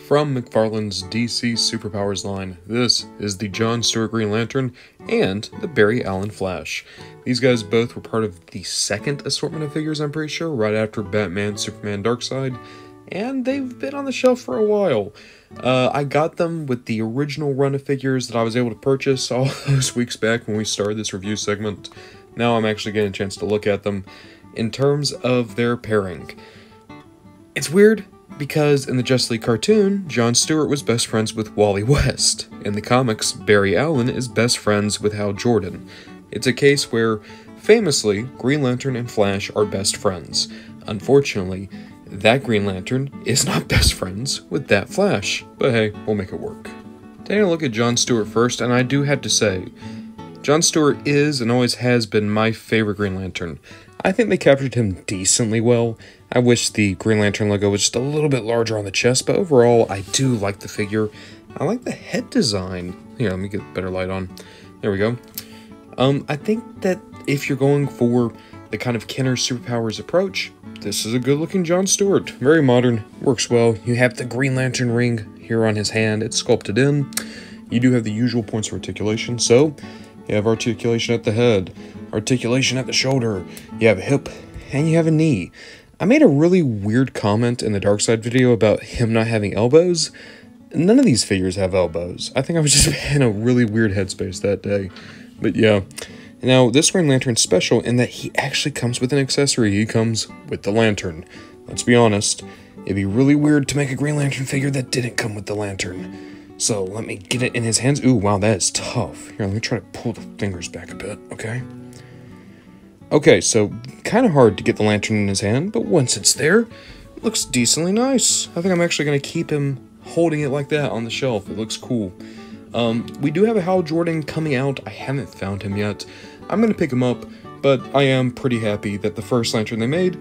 From McFarlane's DC Superpowers line, this is the John Stewart Green Lantern and the Barry Allen Flash. These guys both were part of the second assortment of figures, I'm pretty sure, right after Batman, Superman, Darkseid, and they've been on the shelf for a while. I got them with the original run of figures that I was able to purchase all those weeks back when we started this review segment. Now I'm actually getting a chance to look at them. In terms of their pairing, it's weird, because in the Justice League cartoon, John Stewart was best friends with Wally West. In the comics, Barry Allen is best friends with Hal Jordan. It's a case where, famously, Green Lantern and Flash are best friends. Unfortunately, that Green Lantern is not best friends with that Flash, but hey, we'll make it work. Taking a look at John Stewart first, and I do have to say, John Stewart is and always has been my favorite Green Lantern. I think they captured him decently well. I wish the Green Lantern logo was just a little bit larger on the chest, but overall, I do like the figure. I like the head design. Here, let me get better light on. There we go. I think that if you're going for the kind of Kenner Superpowers approach, this is a good-looking John Stewart. Very modern, works well. You have the Green Lantern ring here on his hand. It's sculpted in. You do have the usual points of articulation, so you have articulation at the head, articulation at the shoulder, you have a hip, and you have a knee. I made a really weird comment in the Darkseid video about him not having elbows. None of these figures have elbows. I think I was just in a really weird headspace that day. But yeah. Now, this Green Lantern's special in that he actually comes with an accessory. He comes with the lantern. Let's be honest, it'd be really weird to make a Green Lantern figure that didn't come with the lantern. So, let me get it in his hands. Ooh, wow, that is tough. Here, let me try to pull the fingers back a bit, okay? Okay, so, kind of hard to get the lantern in his hand, but once it's there, it looks decently nice. I think I'm actually going to keep him holding it like that on the shelf. It looks cool. We do have a Hal Jordan coming out. I haven't found him yet. I'm going to pick him up, but I am pretty happy that the first lantern they made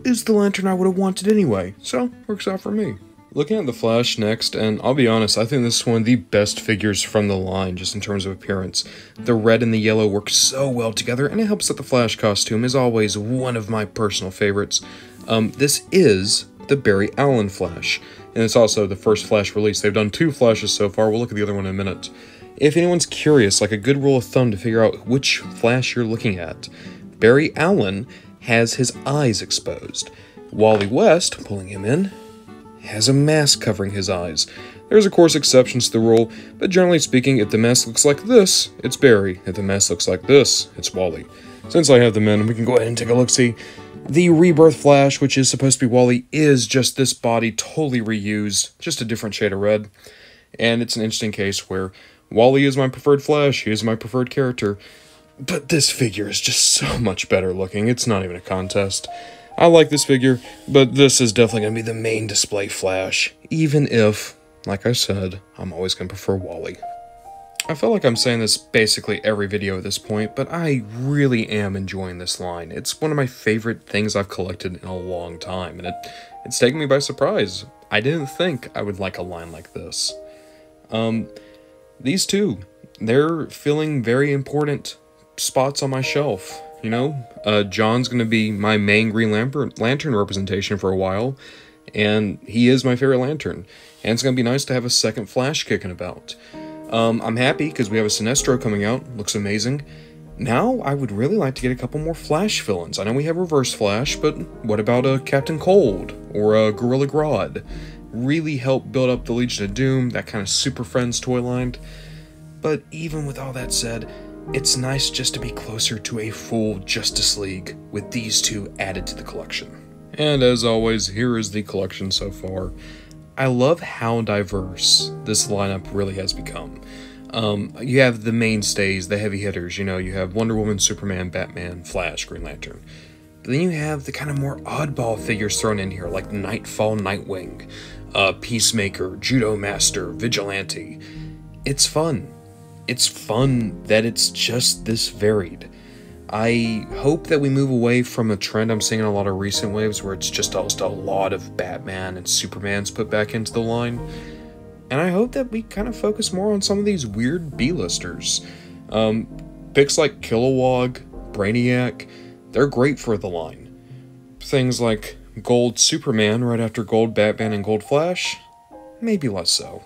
is the lantern I would have wanted anyway, so works out for me. Looking at the Flash next, and I'll be honest, I think this is one of the best figures from the line, just in terms of appearance. The red and the yellow work so well together, and it helps that the Flash costume is always one of my personal favorites. This is the Barry Allen Flash, and it's also the first Flash release. They've done 2 Flashes so far. We'll look at the other one in a minute. If anyone's curious, like a good rule of thumb to figure out which Flash you're looking at, Barry Allen has his eyes exposed. Wally West, pulling him in, has a mask covering his eyes. There's of course exceptions to the rule, but generally speaking, if the mask looks like this, it's Barry. If the mask looks like this, it's Wally. Since I have them in, we can go ahead and take a look-see. The Rebirth Flash, which is supposed to be Wally, is just this body totally reused, just a different shade of red. And it's an interesting case where Wally is my preferred Flash, he is my preferred character, but this figure is just so much better looking, it's not even a contest. I like this figure, but this is definitely going to be the main display Flash, even if, like I said, I'm always going to prefer Wally. I feel like I'm saying this basically every video at this point, but I really am enjoying this line. It's one of my favorite things I've collected in a long time, and it's taken me by surprise. I didn't think I would like a line like this. These two, they're filling very important spots on my shelf. You know, John's going to be my main Green Lantern representation for a while, and he is my favorite Lantern, and it's going to be nice to have a second Flash kicking about. I'm happy because we have a Sinestro coming out, looks amazing. Now, I would really like to get a couple more Flash villains. I know we have Reverse Flash, but what about a Captain Cold, or a Gorilla Grodd? Really help build up the Legion of Doom, that kind of Super Friends toy line. But even with all that said, it's nice just to be closer to a full Justice League with these two added to the collection. And as always, here is the collection so far. I love how diverse this lineup really has become. You have the mainstays, the heavy hitters, you know, you have Wonder Woman, Superman, Batman, Flash, Green Lantern. But then you have the kind of more oddball figures thrown in here, like Nightfall, Nightwing, Peacemaker, Judo Master, Vigilante. It's fun. It's fun that it's just this varied. I hope that we move away from a trend I'm seeing in a lot of recent waves where it's just a lot of Batman and Supermans put back into the line. And I hope that we kind of focus more on some of these weird B-listers. Picks like Kilowog, Brainiac, they're great for the line. Things like Gold Superman right after Gold Batman and Gold Flash, maybe less so.